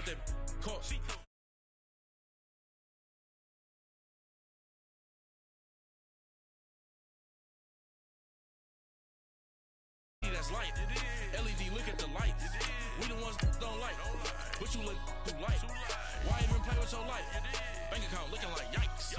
that caught. That's light. LED, look at the lights. We the ones that don't like. But you look too light. Why even play with your life? Bank account looking like yikes.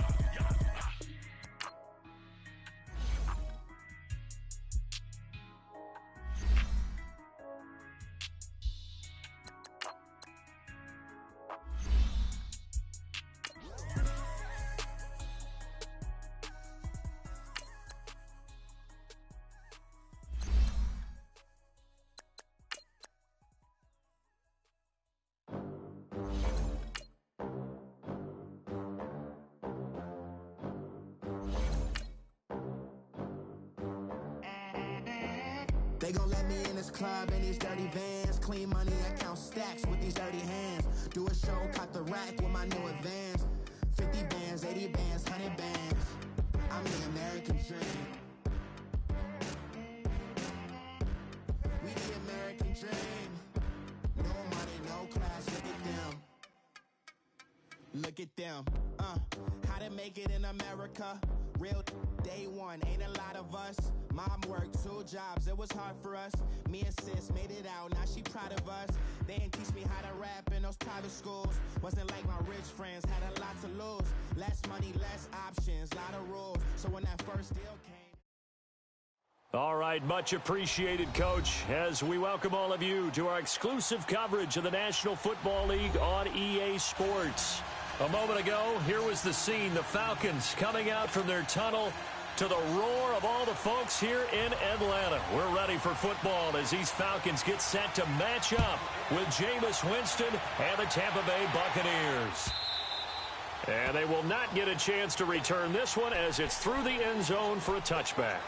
They gon' let me in this club in these dirty vans. Clean money, I count stacks with these dirty hands. Do a show, caught the rack with my new advance. 50 bands, 80 bands, 100 bands. I'm the American dream. We the American dream. No money, no class, look at them. Look at them, how to make it in America. Real day one, ain't a lot of us. Mom worked 2 jobs, it was hard for us. Me and sis made it out, now she proud of us. They didn't teach me how to rap in those private schools. Wasn't like my rich friends, had a lot to lose. Less money, less options, lot of rules. So when that first deal came. All right, much appreciated, Coach, as we welcome all of you to our exclusive coverage of the National Football League on EA Sports. A moment ago, here was the scene, the Falcons coming out from their tunnel to the roar of all the folks here in Atlanta. We're ready for football as these Falcons get set to match up with Jameis Winston and the Tampa Bay Buccaneers. And they will not get a chance to return this one as it's through the end zone for a touchback.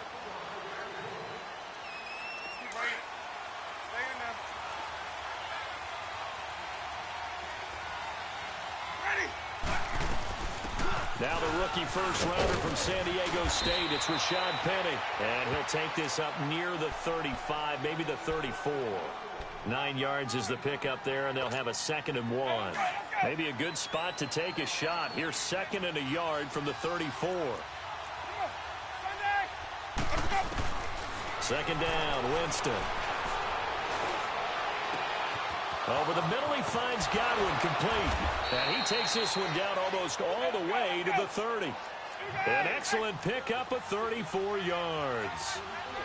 Now the rookie first-rounder from San Diego State, it's Rashad Penny. And he'll take this up near the 35, maybe the 34. 9 yards is the pickup there, and they'll have a 2nd and 1. Maybe a good spot to take a shot. Here's 2nd and a yard from the 34. 2nd down, Winston. Over the middle, he finds Godwin complete. And he takes this one down almost all the way to the 30. An excellent pickup of 34 yards.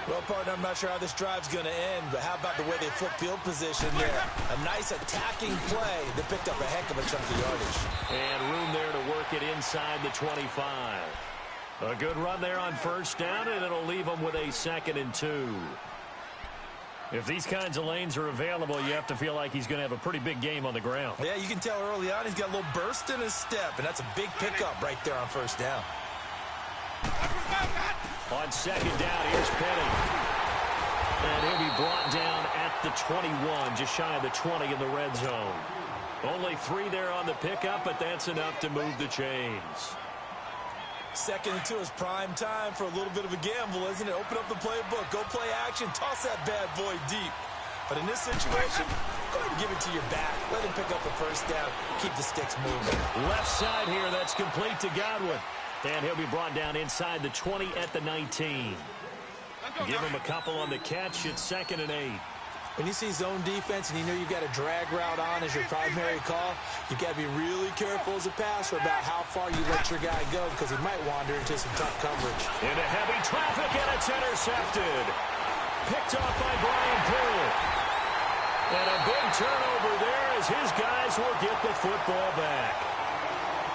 Well, partner, I'm not sure how this drive's going to end, but how about the way they flip field position there? A nice attacking play that picked up a heck of a chunk of yardage. And room there to work it inside the 25. A good run there on first down, and it'll leave them with a 2nd and 2. If these kinds of lanes are available, you have to feel like he's going to have a pretty big game on the ground. Yeah, you can tell early on he's got a little burst in his step, and that's a big pickup right there on first down. On 2nd down, here's Penny. And he'll be brought down at the 21, just shy of the 20 in the red zone. Only 3 there on the pickup, but that's enough to move the chains. 2nd and 2 is prime time for a little bit of a gamble, isn't it? Open up the playbook, go play action, toss that bad boy deep. But in this situation, go ahead and give it to your back. Let him pick up the first down, keep the sticks moving. Left side here, that's complete to Godwin. And he'll be brought down inside the 20 at the 19. Give him a couple on the catch. It's 2nd and 8. When you see zone defense and you know you've got a drag route on as your primary call, you've got to be really careful as a passer about how far you let your guy go because he might wander into some tough coverage. Into heavy traffic, and it's intercepted. Picked off by Brian Poole. And a big turnover there as his guys will get the football back.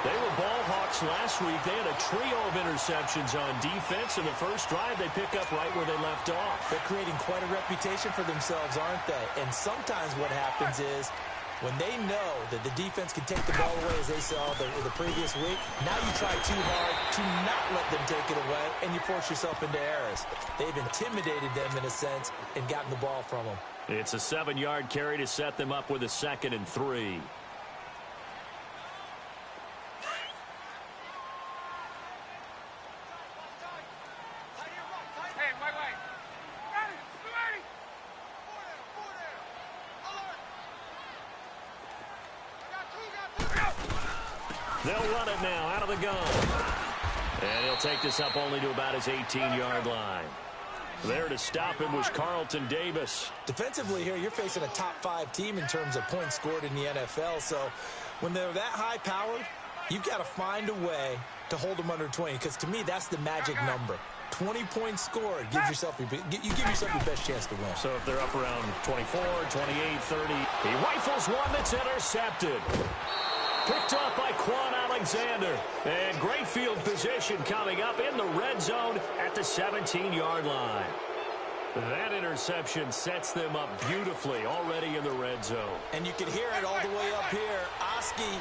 They were ball hawks last week. They had a trio of interceptions on defense. In the first drive, they pick up right where they left off. They're creating quite a reputation for themselves, aren't they? And sometimes what happens is when they know that the defense can take the ball away, as they saw the previous week, now you try too hard to not let them take it away, and you force yourself into errors. They've intimidated them in a sense and gotten the ball from them. It's a 7-yard carry to set them up with a 2nd and 3. They'll run it now out of the gun. And he'll take this up only to about his 18-yard line. There to stop him was Carlton Davis. Defensively here, you're facing a top-5 team in terms of points scored in the NFL. So when they're that high-powered, you've got to find a way to hold them under 20. Because to me, that's the magic number. 20 points scored, you give yourself your best chance to win. So if they're up around 24, 28, 30, he rifles one that's intercepted. Picked up by Quan Alexander. And great field position coming up in the red zone at the 17-yard line. That interception sets them up beautifully already in the red zone. And you can hear it all the way up here. Oski,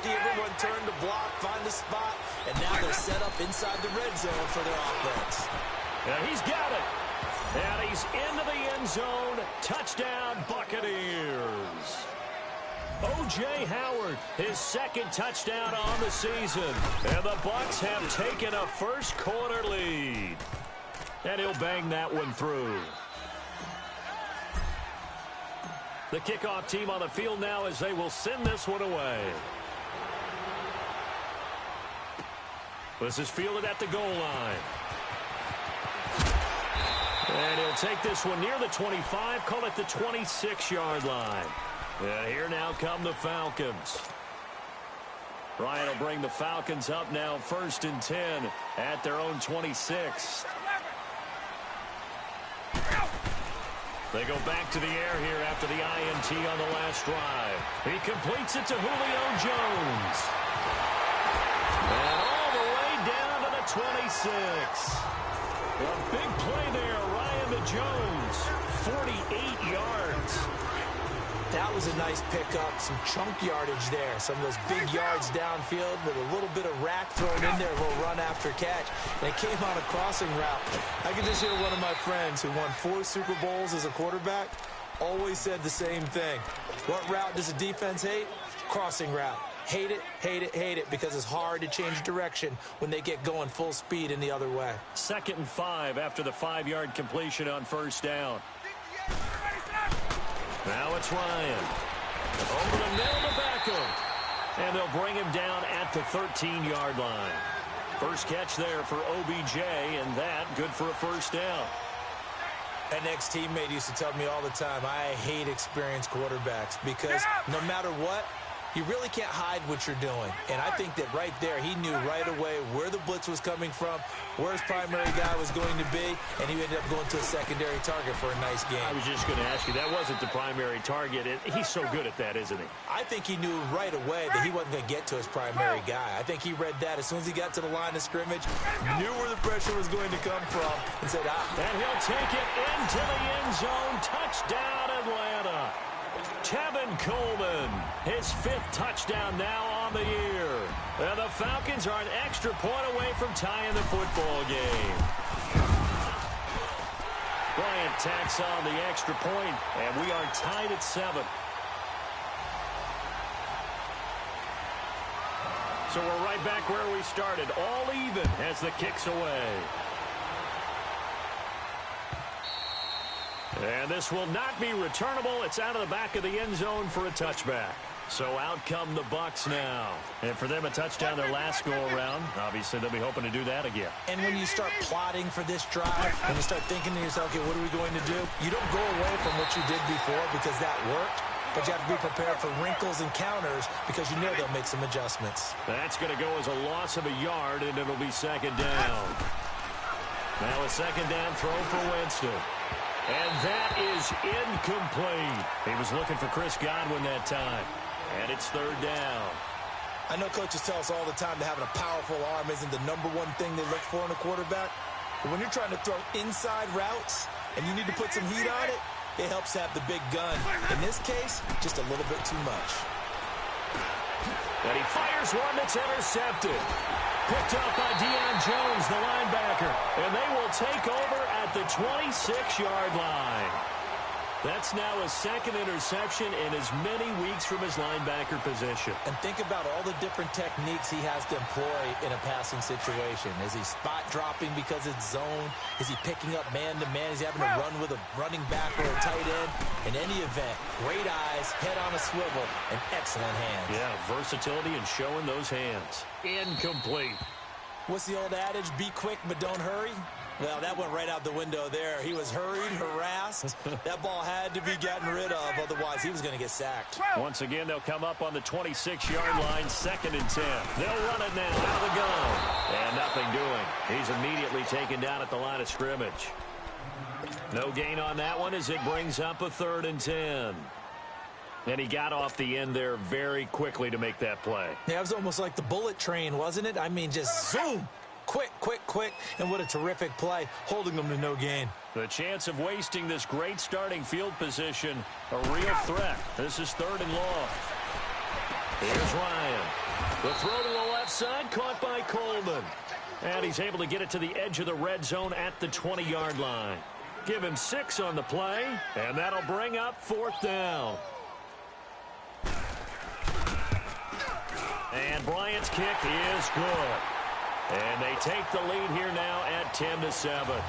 everyone turned to block, find a spot, and now they're set up inside the red zone for their offense. And he's got it. And he's into the end zone. Touchdown, Buccaneers. O.J. Howard, his second touchdown on the season. And the Bucs have taken a first-quarter lead. And he'll bang that one through. The kickoff team on the field now as they will send this one away. This is fielded at the goal line. And he'll take this one near the 25, call it the 26-yard line. And here now come the Falcons. Ryan will bring the Falcons up now 1st and 10 at their own 26. They go back to the air here after the INT on the last drive. He completes it to Julio Jones. And all the way down to the 26. A big play there, Ryan to Jones. 48 yards. That was a nice pickup, some chunk yardage there. Some of those big yards downfield with a little bit of rack thrown in there, a little run after catch. And it came on a crossing route. I can just hear one of my friends who won 4 Super Bowls as a quarterback always said the same thing. What route does a defense hate? Crossing route. Hate it, hate it, hate it, because it's hard to change direction when they get going full speed in the other way. 2nd and 5 after the 5-yard completion on 1st down. Now it's Ryan. Over the middle to Beckham. And they'll bring him down at the 13-yard line. First catch there for OBJ, and that good for a 1st down. An ex-teammate used to tell me all the time, I hate experienced quarterbacks because no matter what, you really can't hide what you're doing. And I think that right there, he knew right away where the blitz was coming from, where his primary guy was going to be, and he ended up going to a secondary target for a nice game. I was just going to ask you, that wasn't the primary target. He's so good at that, isn't he? I think he knew right away that he wasn't going to get to his primary guy. I think he read that as soon as he got to the line of scrimmage, knew where the pressure was going to come from, and said, And he'll take it into the end zone. Touchdown, Atlanta. Tevin Coleman, his 5th touchdown now on the year. And the Falcons are an extra point away from tying the football game. Bryant tacks on the extra point, and we are tied at 7. So we're right back where we started, all even as the kick's away. And this will not be returnable. It's out of the back of the end zone for a touchback. So out come the Bucs now. And for them, a touchdown their last go-around. Obviously, they'll be hoping to do that again. And when you start plotting for this drive, when you start thinking to yourself, okay, what are we going to do? You don't go away from what you did before because that worked. But you have to be prepared for wrinkles and counters because you know they'll make some adjustments. That's going to go as a loss of a yard, and it'll be 2nd down. Now a 2nd down throw for Winston. And that is incomplete. He was looking for Chris Godwin that time. And it's 3rd down. I know coaches tell us all the time that having a powerful arm isn't the #1 thing they look for in a quarterback. But when you're trying to throw inside routes and you need to put some heat on it, it helps have the big gun. In this case, just a little bit too much. And he fires one that's intercepted. Picked up by Deion Jones, the linebacker. And they will take over at the 26-yard line. That's now a 2nd interception in as many weeks from his linebacker position. And think about all the different techniques he has to employ in a passing situation. Is he spot dropping because it's zone? Is he picking up man-to-man? Is he having to run with a running back or a tight end? In any event, great eyes, head on a swivel, and excellent hands. Yeah, versatility and showing those hands. Incomplete. What's the old adage? Be quick, but don't hurry. Well, that went right out the window there. He was hurried, harassed. That ball had to be gotten rid of, otherwise he was going to get sacked. Once again, they'll come up on the 26-yard line, 2nd and 10. They'll run it now out of the gun. And nothing doing. He's immediately taken down at the line of scrimmage. No gain on that one as it brings up a 3rd and 10. And he got off the end there very quickly to make that play. Yeah, it was almost like the bullet train, wasn't it? I mean, just zoom. Quick, quick, quick, and what a terrific play, holding them to no gain. The chance of wasting this great starting field position, a real threat. This is 3rd and long. Here's Ryan. The throw to the left side, caught by Coleman. And he's able to get it to the edge of the red zone at the 20-yard line. Give him 6 on the play, and that'll bring up 4th down. And Bryant's kick is good. And they take the lead here now at 10-7.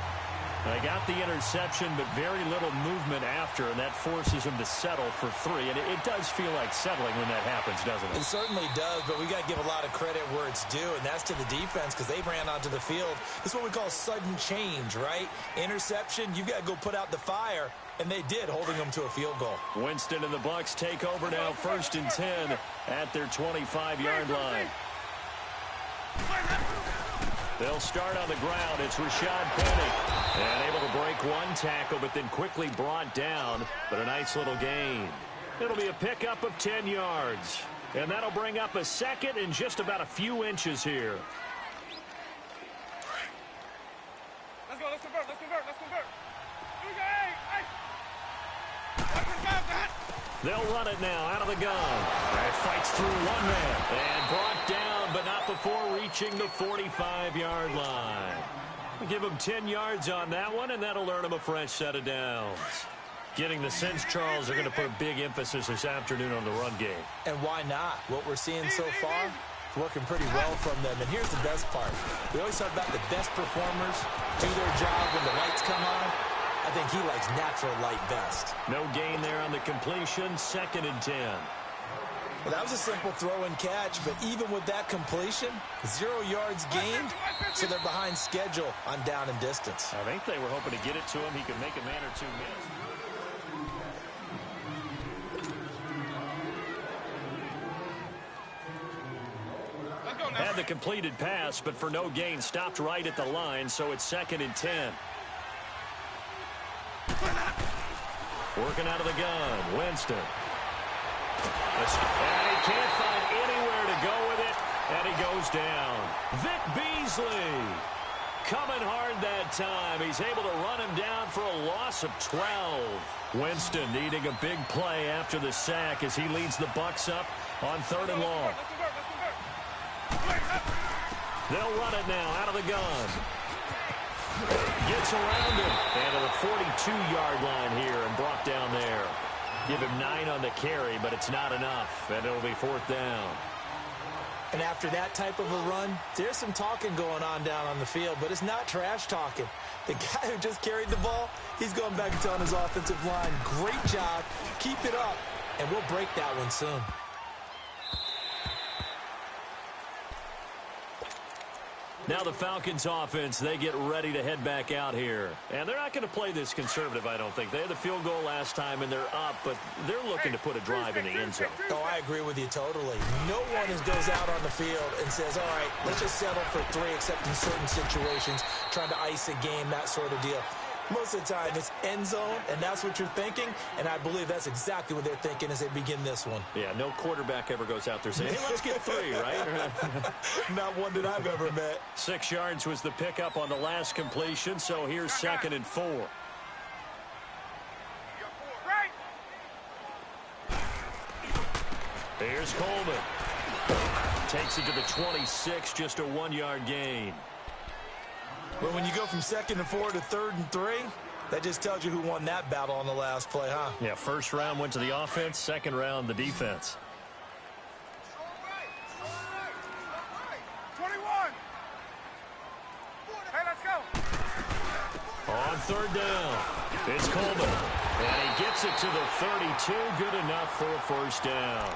They got the interception, but very little movement after, and that forces them to settle for 3. And it does feel like settling when that happens, doesn't it? It certainly does, but we got to give a lot of credit where it's due, and that's to the defense because they ran onto the field. This is what we call sudden change, right? Interception, you've got to go put out the fire, and they did, holding them to a field goal. Winston and the Bucs take over now, 1st and 10 at their 25-yard line. They'll start on the ground. It's Rashad Penny. And able to break one tackle, but then quickly brought down. But a nice little gain. It'll be a pickup of 10 yards. And that'll bring up a 2nd and just about a few inches here. Let's go, let's convert. They'll run it now out of the gun. It fights through one man. And brought down, but not before reaching the 45-yard line. We'll give him 10 yards on that one, and that'll earn him a fresh set of downs. Getting the sense Charles are going to put a big emphasis this afternoon on the run game. And why not? What we're seeing so far is working pretty well from them. And here's the best part. We always talk about the best performers do their job when the lights come on. I think he likes natural light best. No gain there on the completion, 2nd and 10. Well, that was a simple throw and catch, but even with that completion, 0 yards gained, so they're behind schedule on down and distance. I think they were hoping to get it to him. He could make a man or two miss. Had the completed pass, but for no gain, stopped right at the line, so it's 2nd and 10. Working out of the gun, Winston. And he can't find anywhere to go with it, and he goes down. Vic Beasley coming hard that time. He's able to run him down for a loss of 12. Winston needing a big play after the sack as he leads the Bucs up on 3rd and long. They'll run it now out of the gun. Gets around him. And to the 42-yard line here and brought down there. Give him 9 on the carry, but it's not enough. And it'll be 4th down. And after that type of a run, there's some talking going on down on the field, but it's not trash talking. The guy who just carried the ball, he's going back and telling his offensive line, great job, keep it up, and we'll break that one soon. Now the Falcons offense, they get ready to head back out here. And they're not going to play this conservative, I don't think. They had the field goal last time, and they're up, but they're looking to put a drive in the end zone. Oh, I agree with you totally. No one goes out on the field and says, all right, let's just settle for 3, except in certain situations, trying to ice a game, that sort of deal. Most of the time, it's end zone, and that's what you're thinking, and I believe that's exactly what they're thinking as they begin this one. Yeah, no quarterback ever goes out there saying, hey, let's get 3, right? Not one that I've ever met. 6 yards was the pickup on the last completion, so here's 2nd and 4. Here's Coleman. Takes it to the 26, just a 1-yard gain. But when you go from 2nd and 4 to 3rd and 3, that just tells you who won that battle on the last play, huh? Yeah, first round went to the offense, second round the defense. 21. Hey, let's go. On 3rd down, it's Coleman. And he gets it to the 32. Good enough for a first down.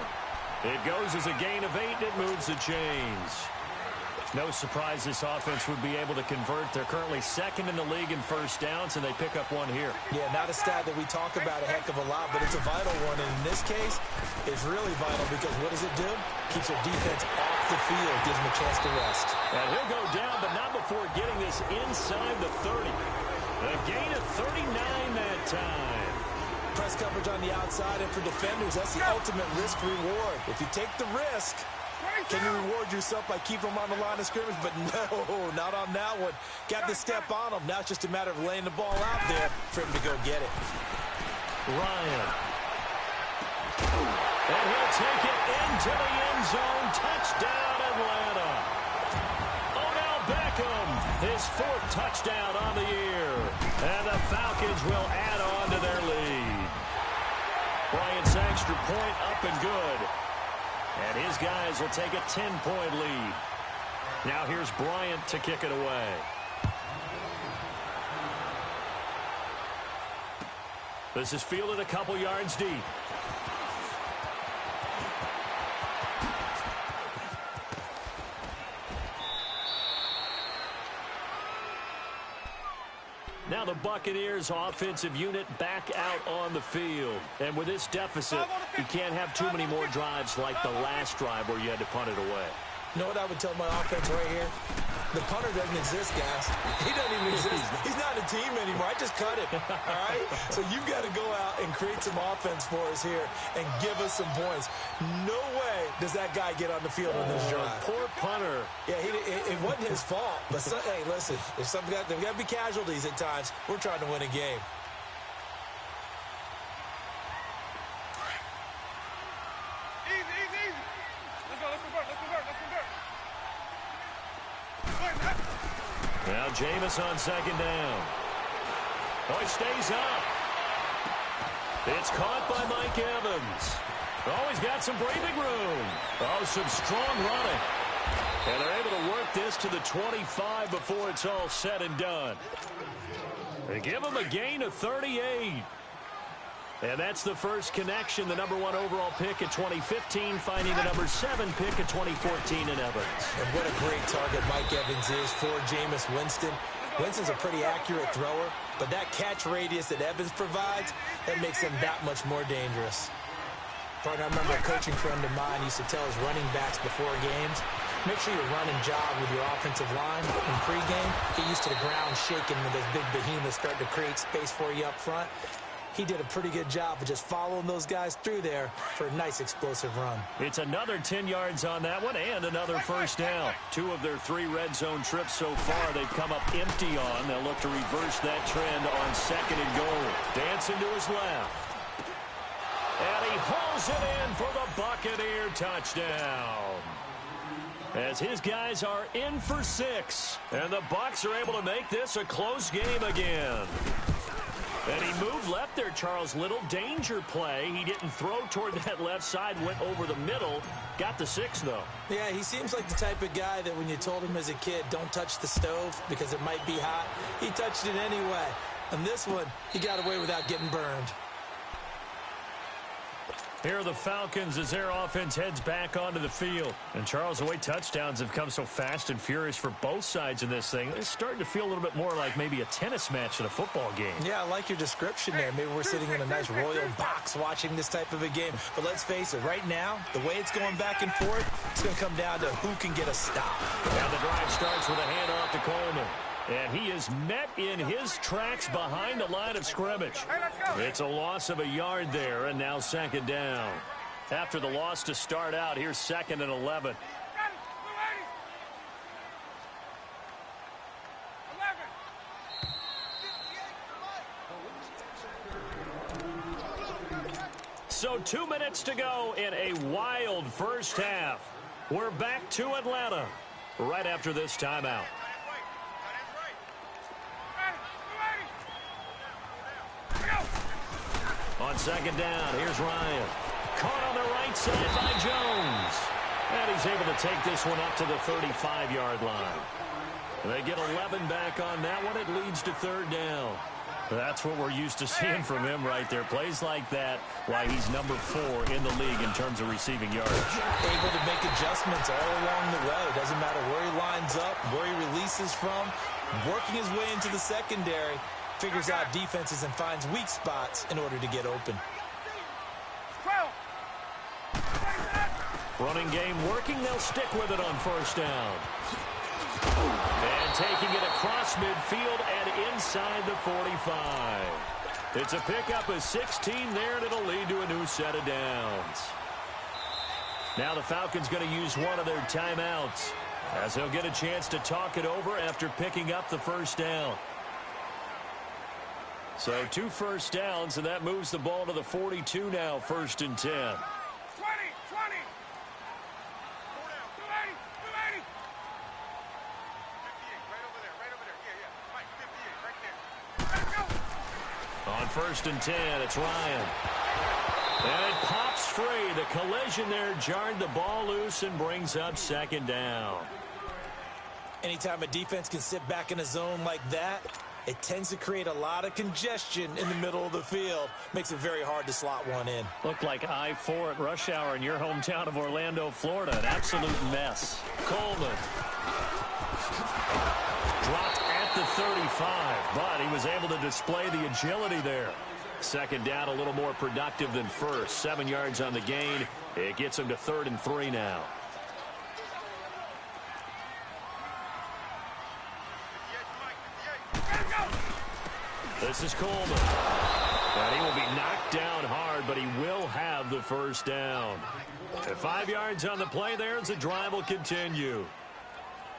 It goes as a gain of 8. It moves the chains. No surprise this offense would be able to convert. They're currently second in the league in first downs, and they pick up one here. Yeah, not a stat that we talk about a heck of a lot, but it's a vital one. And in this case, it's really vital because what does it do? Keeps their defense off the field, gives them a chance to rest. And he'll go down, but not before getting this inside the 30. A gain of 39 that time. Press coverage on the outside, and for defenders, that's the ultimate risk-reward. If you take the risk, can you reward yourself by keeping them on the line of scrimmage? But no, not on that one. Got the step on them. Now it's just a matter of laying the ball out there for him to go get it. Ryan. And he'll take it into the end zone. Touchdown, Atlanta. Odell Beckham, his 4th touchdown on the year. And the Falcons will add on to their lead. Bryant's extra point up and good. And his guys will take a 10-point lead. Now here's Bryant to kick it away. This is fielded a couple yards deep. Now the Buccaneers offensive unit back out on the field. And with this deficit, you can't have too many more drives like the last drive where you had to punt it away. You know what I would tell my offense right here? The punter doesn't exist, guys. He doesn't even exist. He's not a team anymore. I just cut him, all right? So you've got to go out and create some offense for us here and give us some points. No way does that guy get on the field on this drive. Poor punter. Yeah, it wasn't his fault. But, hey, listen, there's got to be casualties at times. We're trying to win a game. Now Jameis on second down. Oh, he stays up. It's caught by Mike Evans. Oh, he's got some breathing room. Oh, some strong running. And they're able to work this to the 25 before it's all said and done. They give him a gain of 38. And that's the first connection, the number 1 overall pick in 2015, finding the number 7 pick in 2014 in Evans. And what a great target Mike Evans is for Jameis Winston. Winston's a pretty accurate thrower, but that catch radius that Evans provides, that makes him that much more dangerous. Partner, I remember a coaching friend of mine used to tell his running backs before games, make sure you run and jog with your offensive line in pregame. Get used to the ground shaking when those big behemoths start to create space for you up front. He did a pretty good job of just following those guys through there for a nice explosive run. It's another 10 yards on that one and another first down. 2 of their 3 red zone trips so far they've come up empty on. They'll look to reverse that trend on second and goal. Dancing to his left. And he hauls it in for the Buccaneer touchdown. As his guys are in for 6. And the Bucs are able to make this a close game again. And he moved left there, Charles. Little danger play. He didn't throw toward that left side, went over the middle. Got the 6, though. Yeah, he seems like the type of guy that when you told him as a kid, don't touch the stove because it might be hot, he touched it anyway. And this one, he got away without getting burned. Here are the Falcons as their offense heads back onto the field. And, Charles, the way touchdowns have come so fast and furious for both sides in this thing, it's starting to feel a little bit more like maybe a tennis match in a football game. Yeah, I like your description there. Maybe we're sitting in a nice royal box watching this type of a game. But let's face it, right now, the way it's going back and forth, it's going to come down to who can get a stop. Now the drive starts with a handoff to Coleman. And he is met in his tracks behind the line of scrimmage. It's a loss of a yard there, and now second down. After the loss to start out, here's 2nd and 11. So 2 minutes to go in a wild first half. We're back to Atlanta right after this timeout. On second down, here's Ryan. Caught on the right side by Jones. And he's able to take this one up to the 35-yard line. They get 11 back on that one. It leads to third down. That's what we're used to seeing from him right there. Plays like that, why he's number 4 in the league in terms of receiving yards. Able to make adjustments all along the way. Doesn't matter where he lines up, where he releases from. Working his way into the secondary, figures out defenses and finds weak spots in order to get open. Running game working. They'll stick with it on first down. And taking it across midfield and inside the 45. It's a pickup of 16 there, and it'll lead to a new set of downs. Now the Falcons going to use one of their timeouts, as they'll get a chance to talk it over after picking up the first down. So 2 first downs, and that moves the ball to the 42 now, 1st and 10. 20, 20. 280, 280. 58, right over there. Yeah. Mike, 58, right there. Let's go. On 1st and 10, it's Ryan. And it pops free. The collision there jarred the ball loose and brings up 2nd down. Anytime a defense can sit back in a zone like that, it tends to create a lot of congestion in the middle of the field. Makes it very hard to slot one in. Looked like I-4 at rush hour in your hometown of Orlando, Florida. An absolute mess. Coleman. Dropped at the 35, but he was able to display the agility there. 2nd down, a little more productive than first. 7 yards on the gain. It gets him to 3rd and 3 now. This is Coleman. And he will be knocked down hard, but he will have the first down. At 5 yards on the play there, as the drive will continue.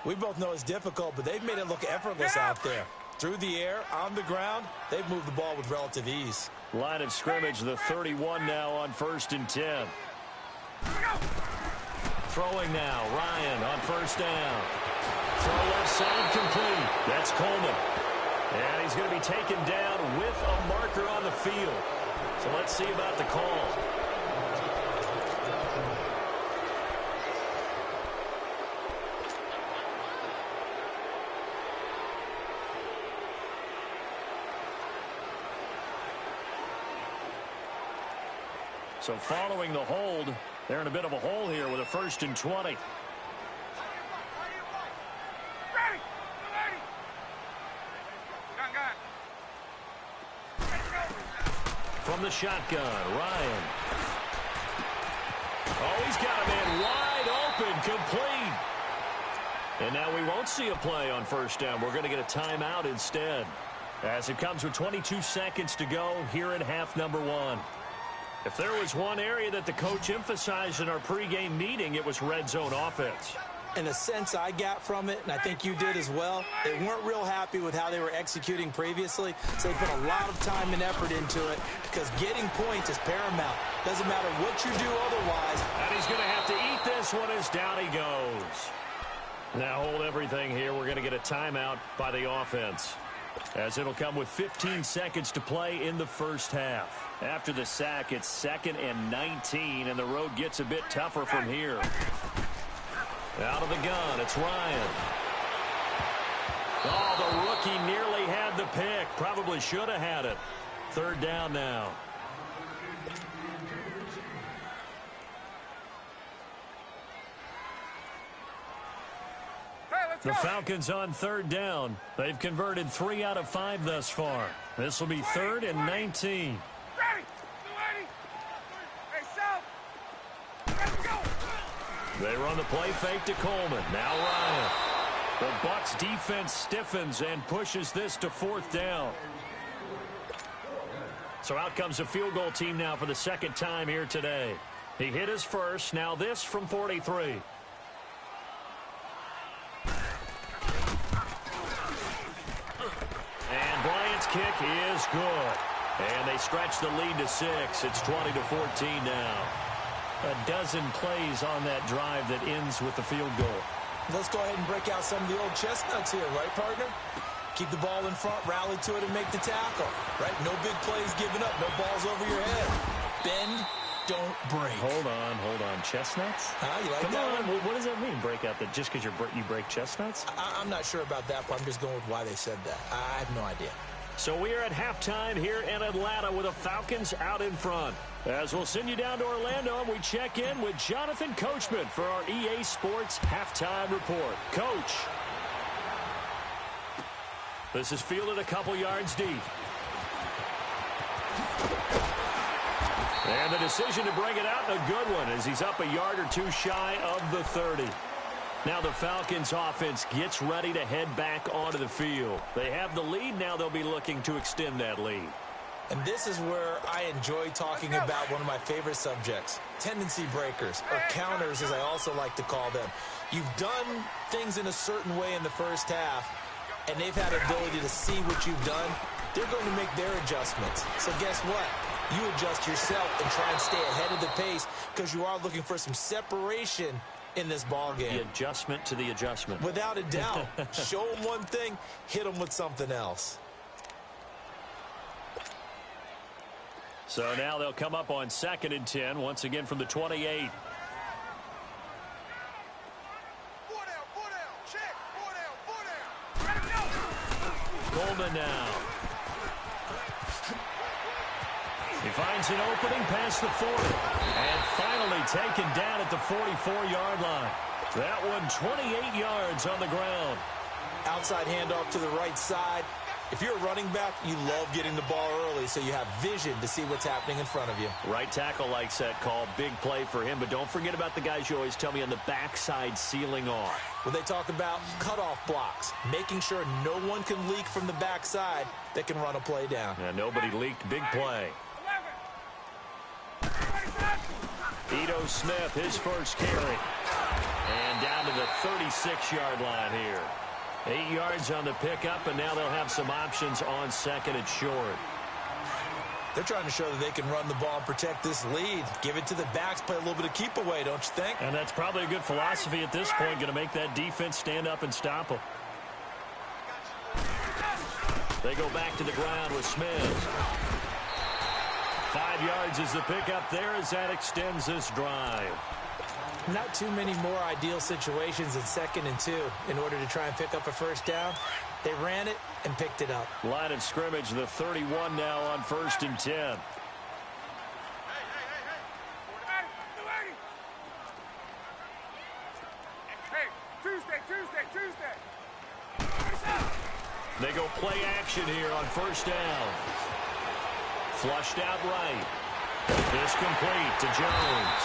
We both know it's difficult, but they've made it look effortless out there. Through the air, on the ground, they've moved the ball with relative ease. Line of scrimmage, the 31 now on 1st and 10. Throwing now, Ryan on 1st down. Throw left side complete. That's Coleman. And he's going to be taken down with a marker on the field. So let's see about the call. So following the hold, they're in a bit of a hole here with a 1st and 20. Ready. From the shotgun, Ryan. Oh, he's got a man wide open, complete. And now we won't see a play on 1st down. We're going to get a timeout instead, as it comes with 22 seconds to go here in half number 1. If there was one area that the coach emphasized in our pregame meeting, it was red zone offense. And the sense I got from it, and I think you did as well, they weren't real happy with how they were executing previously, so they put a lot of time and effort into it because getting points is paramount. Doesn't matter what you do otherwise. And he's going to have to eat this one as down he goes. Now hold everything here. We're going to get a timeout by the offense, as it'll come with 15 seconds to play in the first half. After the sack, it's 2nd and 19, and the road gets a bit tougher from here. Out of the gun, it's Ryan. Oh, the rookie nearly had the pick. Probably should have had it. 3rd down now. The Falcons on 3rd down. They've converted 3 out of 5 thus far. This will be 3rd and 19. Ready. 280. Hey, South. Let's go. They run the play fake to Coleman. Now Ryan. The Bucs defense stiffens and pushes this to 4th down. So out comes the field goal team now for the 2nd time here today. He hit his first. Now this from 43. And Bryant's kick is good. And they stretch the lead to 6. It's 20-14 now. A dozen plays on that drive that ends with the field goal. Let's go ahead and break out some of the old chestnuts here, right, partner? Keep the ball in front, rally to it, and make the tackle, right? No big plays given up, no balls over your head. Bend, don't break. Hold on. Chestnuts? You like Come that on. one? What does that mean, break out? That just because you break chestnuts? I'm not sure about that, but I'm just going with why they said that. I have no idea. So we are at halftime here in Atlanta with the Falcons out in front. As we'll send you down to Orlando, and we check in with Jonathan Coachman for our EA Sports Halftime Report. Coach. This is fielded a couple yards deep. And the decision to bring it out, a good one, as he's up a yard or two shy of the 30. Now the Falcons offense gets ready to head back onto the field. They have the lead. Now they'll be looking to extend that lead. And this is where I enjoy talking about one of my favorite subjects, tendency breakers, or counters as I also like to call them. You've done things in a certain way in the first half, and they've had the ability to see what you've done. They're going to make their adjustments. So guess what? You adjust yourself and try and stay ahead of the pace because you are looking for some separation in this ball game. The adjustment to the adjustment. Without a doubt. Show them one thing, hit them with something else. So now they'll come up on 2nd and 10, once again from the 28. Coleman now. He finds an opening past the 40. And finally taken down at the 44-yard line. That one 28 yards on the ground. Outside handoff to the right side. If you're a running back, you love getting the ball early so you have vision to see what's happening in front of you. Right tackle likes that call. Big play for him. But don't forget about the guys you always tell me on the backside sealing off. When they talk about cutoff blocks, making sure no one can leak from the backside that can run a play down. And nobody leaked. Big play. Ito Smith, his first carry. And down to the 36-yard line here. 8 yards on the pickup, and now they'll have some options on 2nd and short. They're trying to show that they can run the ball and protect this lead. Give it to the backs, play a little bit of keep away, don't you think? And that's probably a good philosophy at this point, going to make that defense stand up and stop them. They go back to the ground with Smith. 5 yards is the pickup there as that extends this drive. Not too many more ideal situations in 2nd and 2 in order to try and pick up a first down. They ran it and picked it up. Line of scrimmage, the 31 now on 1st and 10. Tuesday. They go play action here on 1st down. Flushed out right. This complete to Jones.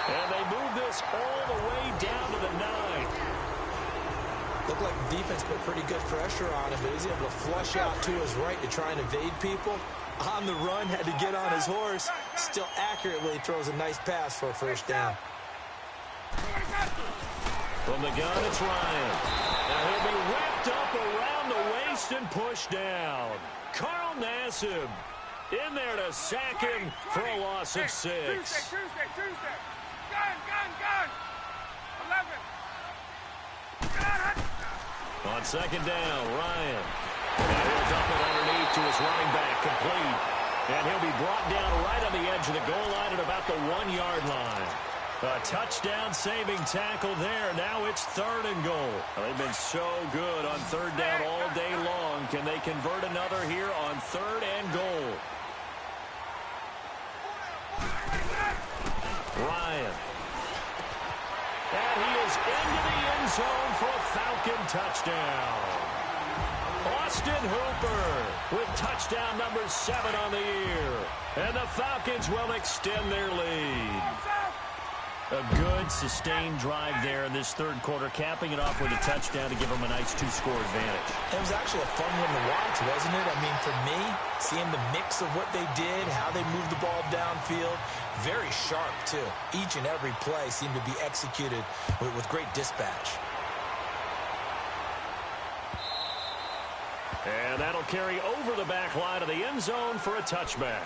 And they move this all the way down to the 9. Looked like the defense put pretty good pressure on him, but he's able to flush out to his right to try and evade people. On the run, had to get on his horse. Still accurately throws a nice pass for a first down. From the gun, it's Ryan. And he'll be wrapped up around the waist and pushed down. Carl Nassib in there to sack him for a loss of 6. Tuesday. Gun. 11. On 2nd down, Ryan. And he'll dump it underneath to his running back, complete. And he'll be brought down right on the edge of the goal line at about the 1-yard line. A touchdown-saving tackle there. Now it's 3rd and goal. They've been so good on 3rd down all day long. Can they convert another here on 3rd and goal? Ryan. And he is into the end zone for a Falcon touchdown. Austin Hooper with touchdown number 7 on the year. And the Falcons will extend their lead. A good, sustained drive there in this 3rd quarter, capping it off with a touchdown to give them a nice 2-score advantage. It was actually a fun one to watch, wasn't it? I mean, for me, seeing the mix of what they did, how they moved the ball downfield, very sharp, too. Each and every play seemed to be executed with great dispatch. And that'll carry over the back line of the end zone for a touchback.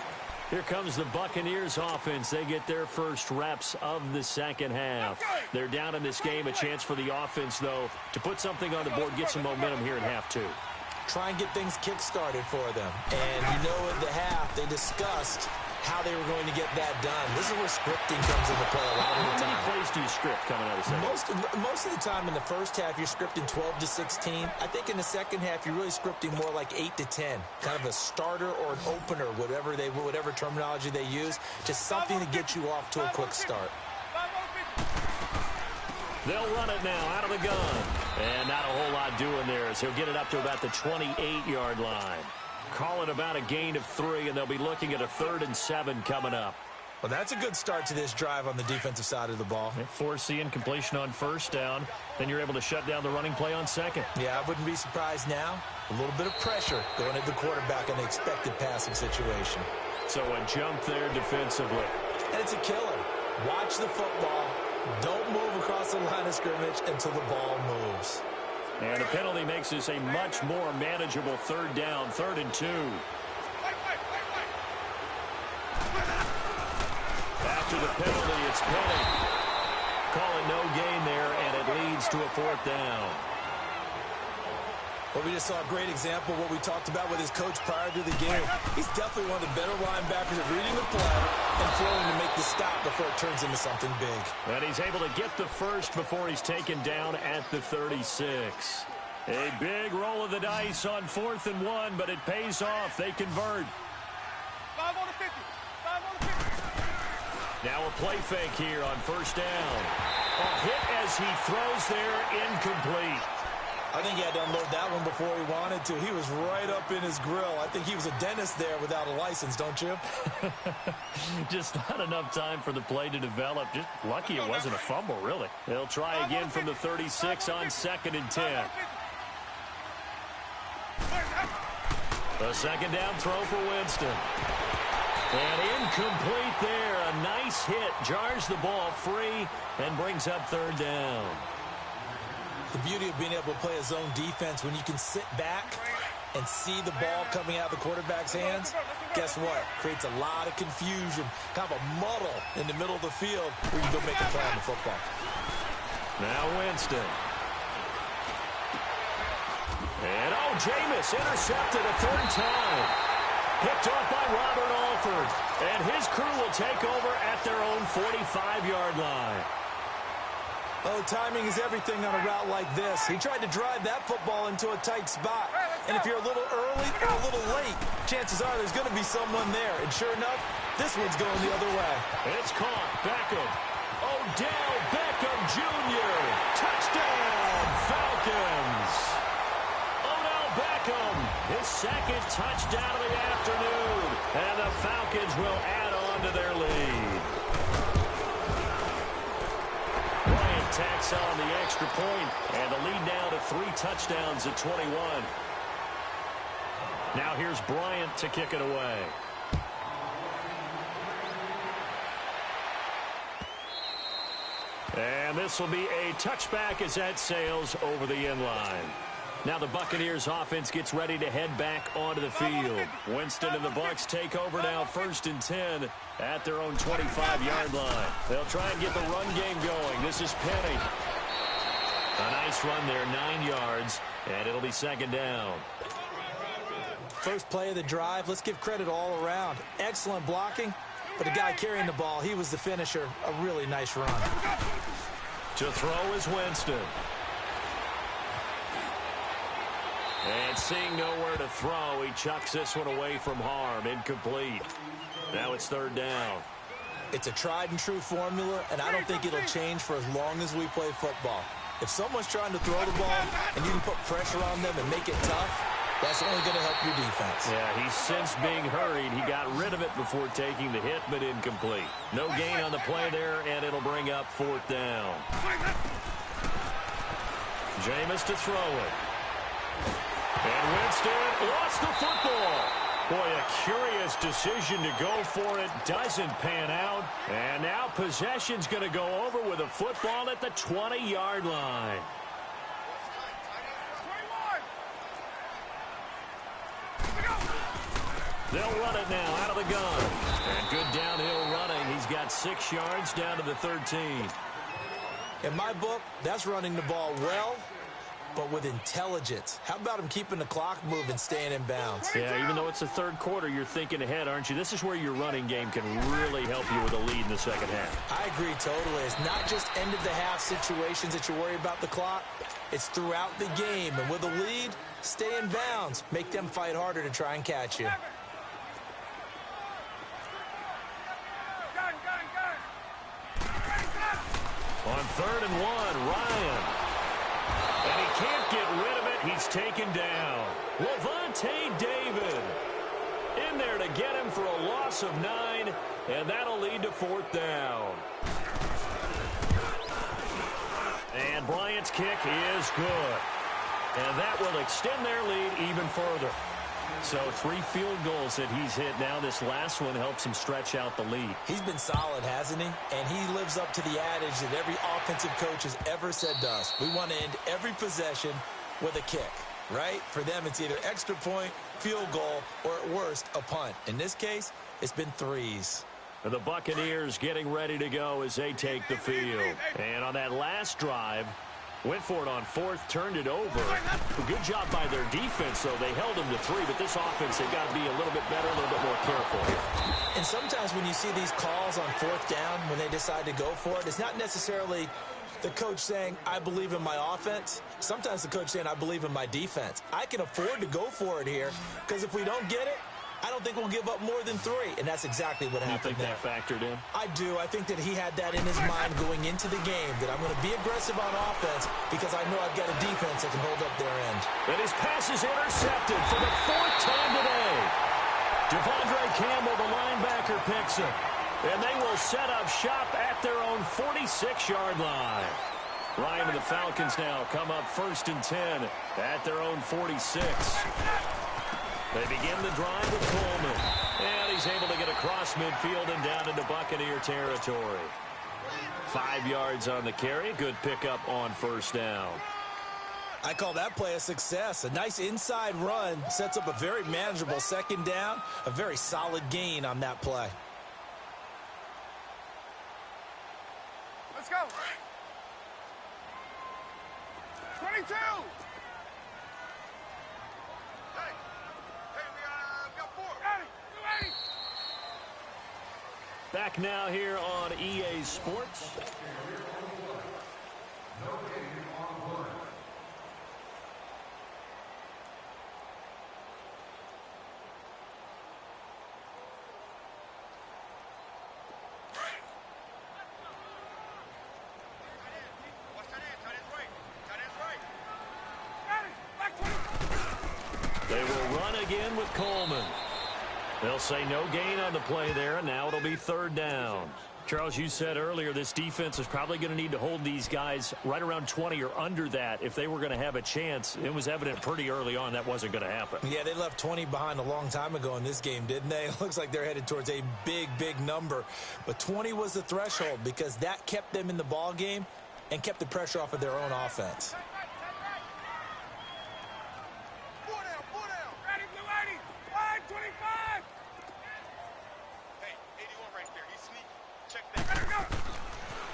Here comes the Buccaneers offense. They get their first reps of the 2nd half. They're down in this game. A chance for the offense, though, to put something on the board, get some momentum here in half 2. Try and get things kick-started for them. And you know at the half they discussed how they were going to get that done. This is where scripting comes into play a lot of the time. How many plays do you script coming out of second? Most of the time in the first half, you're scripting 12 to 16. I think in the second half, you're really scripting more like 8 to 10. Kind of a starter or an opener, whatever terminology they use. Just something to get you off to a quick start. They'll run it now out of the gun. And not a whole lot doing there as he'll get it up to about the 28-yard line. Call it about a gain of 3, and they'll be looking at a 3rd and 7 coming up. Well, that's a good start to this drive on the defensive side of the ball. Force the incompletion on first down. Then you're able to shut down the running play on second. Yeah, I wouldn't be surprised now. A little bit of pressure going at the quarterback in the expected passing situation. So a jump there defensively. And it's a killer. Watch the football. Don't move across the line of scrimmage until the ball moves. And a penalty makes this a much more manageable 3rd down, 3rd and 2. After the penalty, it's Penny. Call it no gain there, and it leads to a 4th down. Well, we just saw a great example of what we talked about with his coach prior to the game. He's definitely one of the better linebackers at reading the play and throwing to make the stop before it turns into something big. And he's able to get the first before he's taken down at the 36. A big roll of the dice on 4th and 1, but it pays off. They convert. 5 on the 50. 5 on the 50. Now a play fake here on 1st down. A hit as he throws there, incomplete. I think he had to unload that one before he wanted to. He was right up in his grill. I think he was a dentist there without a license, don't you? Just not enough time for the play to develop. Just lucky it wasn't a fumble, really. They'll try again from the 36 on 2nd and 10. The 2nd down throw for Winston. And incomplete there. A nice hit. Jars the ball free and brings up 3rd down. The beauty of being able to play a zone defense when you can sit back and see the ball coming out of the quarterback's hands, guess what? Creates a lot of confusion, kind of a muddle in the middle of the field where you go make a play on the football. Now Winston. And Jameis intercepted a 3rd time. Picked off by Robert Alford. And his crew will take over at their own 45-yard line. Oh, timing is everything on a route like this. He tried to drive that football into a tight spot. And if you're a little early or a little late, chances are there's going to be someone there. And sure enough, this one's going the other way. It's caught. Beckham. Odell Beckham Jr. Touchdown, Falcons. Odell Beckham, his 2nd touchdown of the afternoon. And the Falcons will add on to their lead. Tacks on the extra point, and the lead now to 3 touchdowns at 21. Now here's Bryant to kick it away. And this will be a touchback as that sails over the end line. Now the Buccaneers offense gets ready to head back onto the field. Winston and the Bucs take over now 1st and 10 at their own 25-yard line. They'll try and get the run game going. This is Penny. A nice run there, 9 yards, and it'll be 2nd down. First play of the drive, let's give credit all around. Excellent blocking, but the guy carrying the ball, he was the finisher. A really nice run. To throw is Winston. And seeing nowhere to throw, he chucks this one away from harm. Incomplete. Now it's 3rd down. It's a tried and true formula, and I don't think it'll change for as long as we play football. If someone's trying to throw the ball and you can put pressure on them and make it tough, that's only going to help your defense. Yeah, he's since being hurried. He got rid of it before taking the hit, but incomplete. No gain on the play there, and it'll bring up 4th down. Jameis to throw it. And Winston lost the football. Boy, a curious decision to go for it. Doesn't pan out. And now possession's going to go over with a football at the 20-yard line. They'll run it now out of the gun. And good downhill running. He's got 6 yards down to the 13. In my book, that's running the ball well but with intelligence. How about him keeping the clock moving, staying in bounds? Yeah, even though it's the third quarter, you're thinking ahead, aren't you? This is where your running game can really help you with a lead in the second half. I agree totally. It's not just end-of-the-half situations that you worry about the clock. It's throughout the game. And with a lead, stay in bounds. Make them fight harder to try and catch you. On 3rd and 1, Ryan. And he can't get rid of it. He's taken down. Lavonte David in there to get him for a loss of 9, and that'll lead to 4th down. And Bryant's kick is good. And that will extend their lead even further. So 3 field goals that he's hit now. This last one helps him stretch out the lead. He's been solid, hasn't he? And he lives up to the adage that every offensive coach has ever said to us. We want to end every possession with a kick, right? For them, it's either extra point, field goal, or at worst, a punt. In this case, it's been 3s. And the Buccaneers getting ready to go as they take the field. And on that last drive, went for it on 4th, turned it over. A good job by their defense, though. They held them to 3, but this offense, they've got to be a little bit better, a little bit more careful here. And sometimes when you see these calls on 4th down, when they decide to go for it, it's not necessarily the coach saying, I believe in my offense. Sometimes the coach saying, I believe in my defense. I can afford to go for it here, because if we don't get it, I don't think we'll give up more than 3, and that's exactly what happened there. You think that factored in? I do. I think that he had that in his mind going into the game, that I'm going to be aggressive on offense because I know I've got a defense that can hold up their end. And his pass is intercepted for the 4th time today. Devondre Campbell, the linebacker, picks it. And they will set up shop at their own 46-yard line. Ryan and the Falcons now come up 1st and 10 at their own 46. They begin the drive with Coleman. And he's able to get across midfield and down into Buccaneer territory. 5 yards on the carry. Good pickup on 1st down. I call that play a success. A nice inside run sets up a very manageable 2nd down. A very solid gain on that play. Let's go. 22. Back now here on EA Sports. They will run again with Coleman. They'll say no gain on the play there, and now it'll be 3rd down. Charles, you said earlier this defense is probably going to need to hold these guys right around 20 or under that if they were going to have a chance. It was evident pretty early on that wasn't going to happen. Yeah, they left 20 behind a long time ago in this game, didn't they? It looks like they're headed towards a big, big number. But 20 was the threshold because that kept them in the ball game and kept the pressure off of their own offense.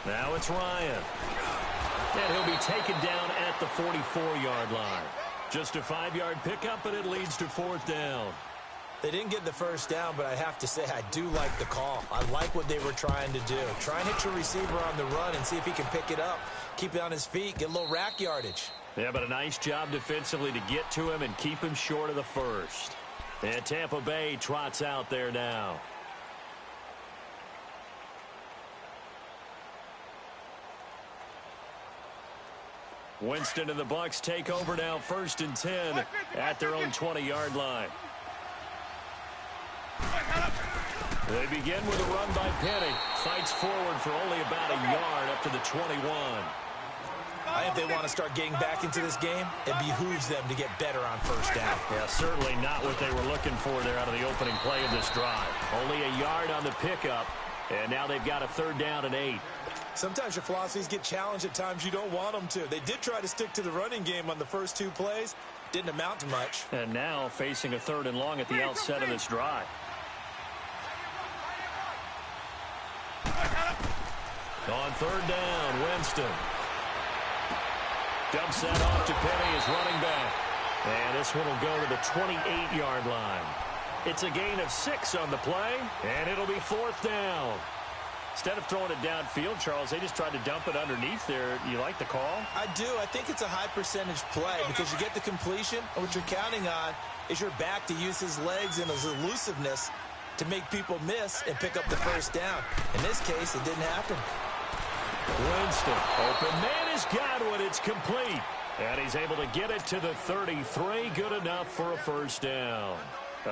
Now it's Ryan. And he'll be taken down at the 44-yard line. Just a 5-yard pickup, but it leads to 4th down. They didn't get the 1st down, but I have to say I do like the call. I like what they were trying to do. Try and hit your receiver on the run and see if he can pick it up, keep it on his feet, get a little rack yardage. Yeah, but a nice job defensively to get to him and keep him short of the 1st. And Tampa Bay trots out there now. Winston and the Bucs take over now 1st and 10 at their own 20-yard line. They begin with a run by Penny. Fights forward for only about a yard up to the 21. I think they want to start getting back into this game. It behooves them to get better on 1st down. Yeah, certainly not what they were looking for there out of the opening play of this drive. Only a yard on the pickup, and now they've got a 3rd down and 8. Sometimes your philosophies get challenged at times you don't want them to. They did try to stick to the running game on the first 2 plays. Didn't amount to much. And now facing a 3rd and long at the outset of this drive. On 3rd down, Winston. Dumps that off to Penny as running back. And this one will go to the 28-yard line. It's a gain of 6 on the play, and it'll be 4th down. Instead of throwing it downfield, Charles, they just tried to dump it underneath there. You like the call? I do. I think it's a high-percentage play because you get the completion, and what you're counting on is your back to use his legs and his elusiveness to make people miss and pick up the first down. In this case, it didn't happen. Winston, open man is Godwin. It's complete. And he's able to get it to the 33. Good enough for a first down.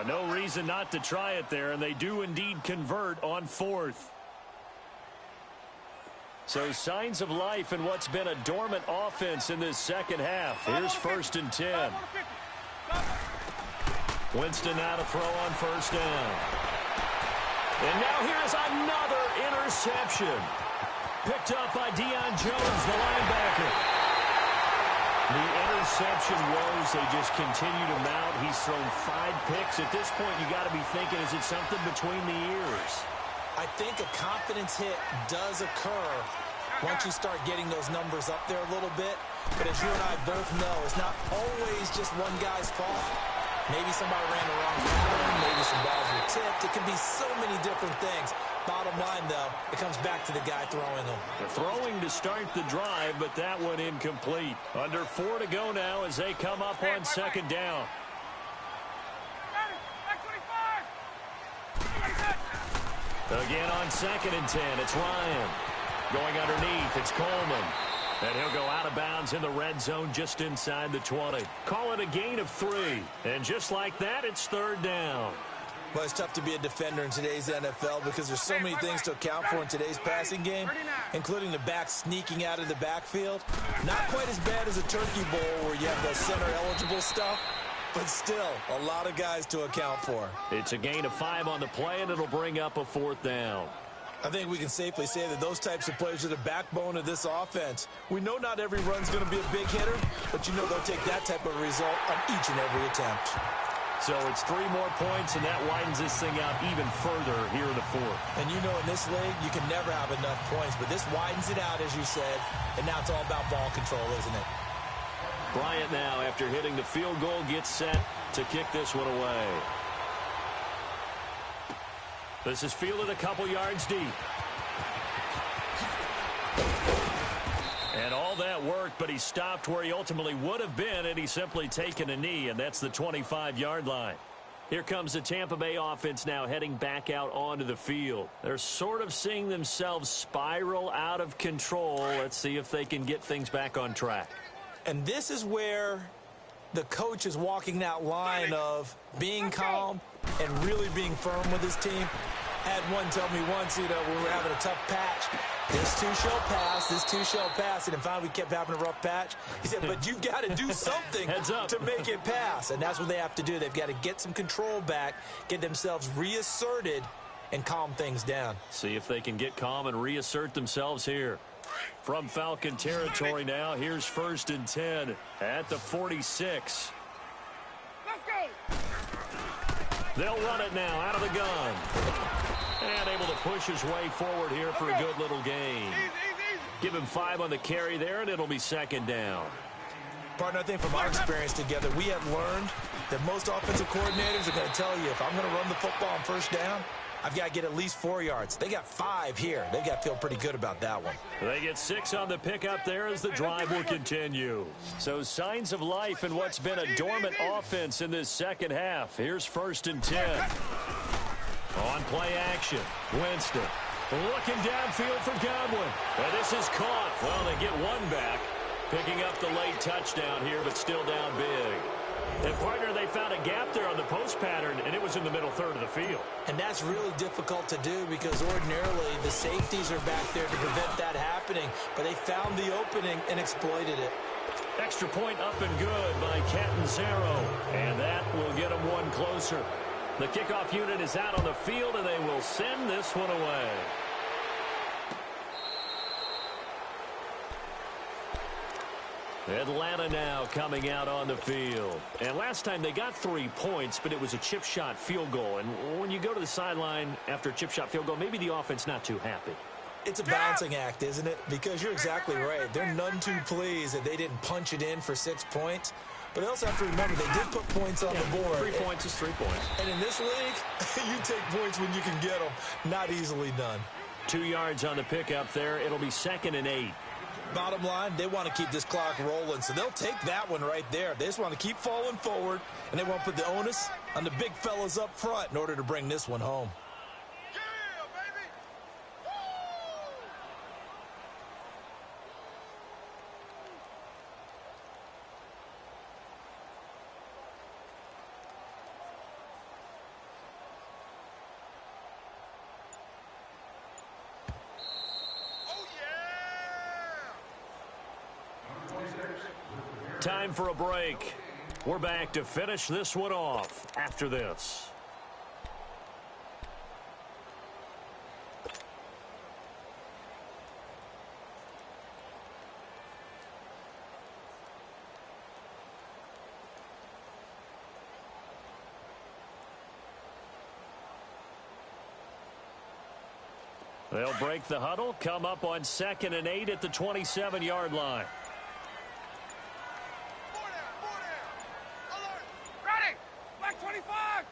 No reason not to try it there, and they do indeed convert on 4th. So signs of life in what's been a dormant offense in this second half. Here's 1st and 10. Winston now to throw on first down. And now here's another interception. Picked up by Deion Jones, the linebacker. The interception woes, they just continue to mount. He's thrown 5 picks. At this point, you got to be thinking, is it something between the ears? I think a confidence hit does occur once you start getting those numbers up there a little bit. But as you and I both know, it's not always just one guy's fault. Maybe somebody ran the wrong pattern. Maybe some balls were tipped. It can be so many different things. Bottom line, though, it comes back to the guy throwing them. They're throwing to start the drive, but that one incomplete. Under 4 to go now as they come up on second down. Again on 2nd and 10, it's Ryan. Going underneath, it's Coleman. And he'll go out of bounds in the red zone just inside the 20. Call it a gain of 3. And just like that, it's 3rd down. Well, it's tough to be a defender in today's NFL because there's so many things to account for in today's passing game, including the back sneaking out of the backfield. Not quite as bad as a turkey bowl where you have the center-eligible stuff, but still a lot of guys to account for. It's a gain of 5 on the play, and it'll bring up a 4th down. I think we can safely say that those types of players are the backbone of this offense. We know not every run's going to be a big hitter, but you know they'll take that type of result on each and every attempt. So it's 3 more points, and that widens this thing out even further here in the 4th. And you know in this league, you can never have enough points, but this widens it out, as you said, and now it's all about ball control, isn't it? Bryant now, after hitting the field goal, gets set to kick this one away. This is fielded a couple yards deep. And all that worked, but he stopped where he ultimately would have been, and he's simply taken a knee, and that's the 25-yard line. Here comes the Tampa Bay offense now heading back out onto the field. They're sort of seeing themselves spiral out of control. Let's see if they can get things back on track. And this is where the coach is walking that line of being calm and really being firm with his team. Had one tell me once, when we were having a tough patch, this too shall pass, this too shall pass. And finally we kept having a rough patch. He said, but you've got to do something to make it pass. And that's what they have to do. They've got to get some control back, get themselves reasserted, and calm things down. See if they can get calm and reassert themselves here. From Falcon territory now, here's 1st and 10 at the 46. Let's go. They'll run it now out of the gun. And able to push his way forward here for a good little gain. Give him 5 on the carry there, and it'll be 2nd down. Partner, I think from our experience together, we have learned that most offensive coordinators are going to tell you, if I'm going to run the football on first down, I've got to get at least 4 yards. They got 5 here. They've got to feel pretty good about that one. They get 6 on the pickup there as the drive will continue. So signs of life in what's been a dormant offense in this second half. Here's 1st and 10. On play action, Winston looking downfield for Godwin. And this is caught. Well, they get 1 back, picking up the late touchdown here, but still down big. And, partner, they found a gap there on the post pattern, and it was in the middle third of the field. And that's really difficult to do because ordinarily the safeties are back there to prevent that happening. But they found the opening and exploited it. Extra point up and good by Catanzaro. And that will get them 1 closer. The kickoff unit is out on the field, and they will send this one away. Atlanta now coming out on the field. And last time they got 3 points, but it was a chip shot field goal. And when you go to the sideline after a chip shot field goal, maybe the offense not too happy. It's a balancing act, isn't it? Because you're exactly right. They're none too pleased that they didn't punch it in for 6 points. But they also have to remember they did put points on the board. 3 points is 3 points. And in this league, you take points when you can get them. Not easily done. 2 yards on the pickup there. It'll be 2nd and 8. Bottom line, they want to keep this clock rolling, so they'll take that one right there. They just want to keep falling forward, and they want to put the onus on the big fellas up front in order to bring this one home. Yeah, baby! Woo! Oh, yeah! Time for a break. We're back to finish this one off after this. They'll break the huddle, come up on 2nd and 8 at the 27-yard line. Four down! Alert! Ready! Black 25!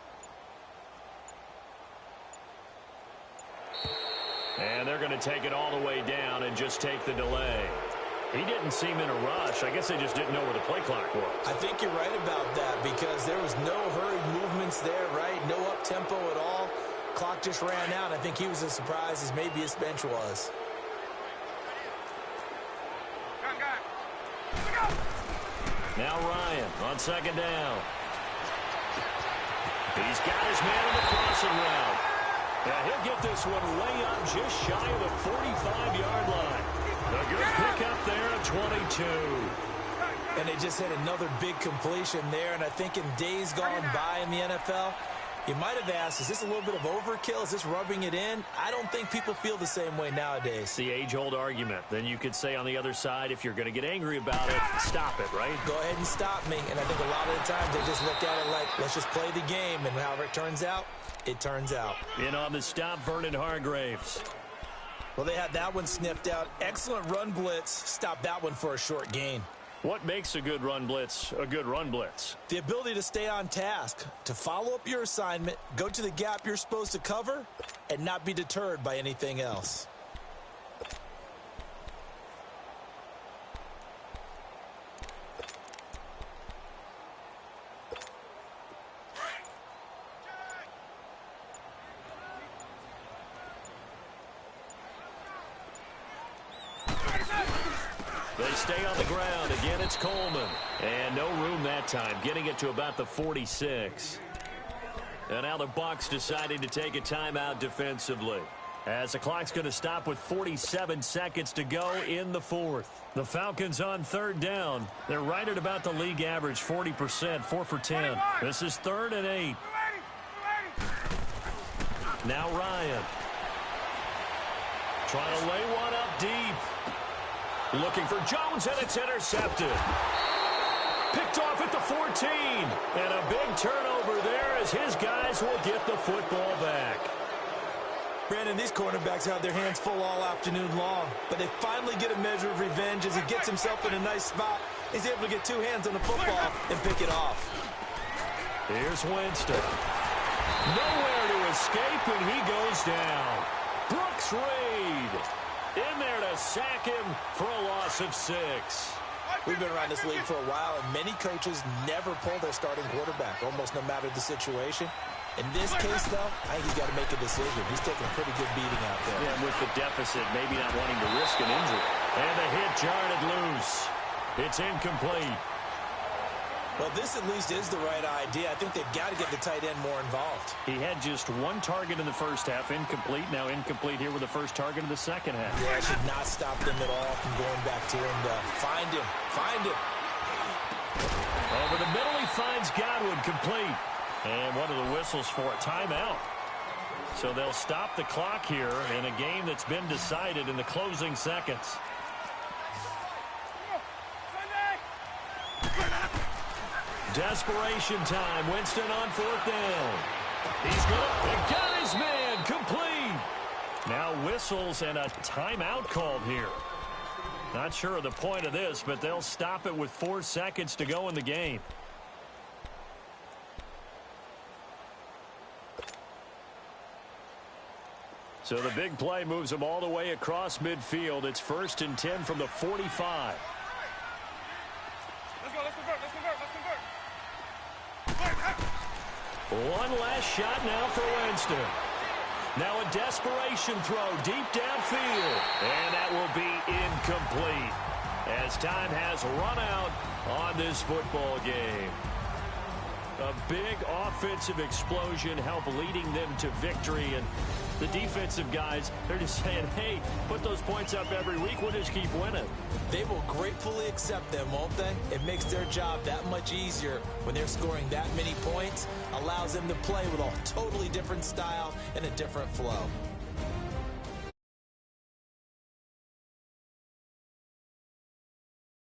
And they're going to take it all the way down and just take the delay. He didn't seem in a rush. I guess they just didn't know where the play clock was. I think you're right about that because there was no hurried movements there, right? No up-tempo at all. Clock just ran out. I think he was as surprised as maybe his bench was. Gun. Now Ryan on 2nd down. He's got his man in the crossing route. Now he'll get this one way up just shy of the 45-yard line. A good pickup there at 22. And they just had another big completion there. And I think in days gone by in the NFL, you might have asked, is this a little bit of overkill? Is this rubbing it in? I don't think people feel the same way nowadays. It's the age-old argument. Then you could say on the other side, if you're going to get angry about it, stop it, right? Go ahead and stop me. And I think a lot of the times they just look at it like, let's just play the game. And however it turns out, it turns out. In on the stop, Vernon Hargreaves. Well, they had that one sniffed out. Excellent run blitz. Stop that one for a short gain. What makes a good run blitz a good run blitz? The ability to stay on task, to follow up your assignment, go to the gap you're supposed to cover, and not be deterred by anything else. They stay on the ground. Again, it's Coleman. And no room that time, getting it to about the 46. And now the Bucs deciding to take a timeout defensively, as the clock's going to stop with 47 seconds to go in the 4th. The Falcons on 3rd down. They're right at about the league average, 40%, 4 for 10. This is 3rd and 8. Now Ryan. Trying to lay one up deep. Looking for Jones, and it's intercepted. Picked off at the 14. And a big turnover there as his guys will get the football back. Brandon, these cornerbacks had their hands full all afternoon long, but they finally get a measure of revenge as he gets himself in a nice spot. He's able to get 2 hands on the football and pick it off. Here's Winston. Nowhere to escape, and he goes down. Brooks Reed in there to sack him for a loss of 6. We've been around this league for a while, and many coaches never pull their starting quarterback, almost no matter the situation. In this case, though, I think he's got to make a decision. He's taking a pretty good beating out there. Yeah, with the deficit, maybe not wanting to risk an injury. And the hit jarred it loose. It's incomplete. Well, this at least is the right idea. I think they've got to get the tight end more involved. He had just 1 target in the first half, incomplete. Now incomplete here with the first target in the second half. Yeah, it should not stop them at all from going back to him. Find him. Find him. Over the middle, he finds Godwin, complete. And one of the whistles for a timeout. So they'll stop the clock here in a game that's been decided in the closing seconds. Desperation time. Winston on 4th down. He's got his man complete. Now whistles and a timeout called here. Not sure of the point of this, but they'll stop it with 4 seconds to go in the game. So the big play moves them all the way across midfield. It's 1st and 10 from the 45. Let's go, let's convert. One last shot now for Winston. Now a desperation throw deep downfield. And that will be incomplete as time has run out on this football game. A big offensive explosion helped leading them to victory. And the defensive guys, they're just saying, hey, put those points up every week. We'll just keep winning. They will gratefully accept them, won't they? It makes their job that much easier when they're scoring that many points. Allows them to play with a totally different style and a different flow.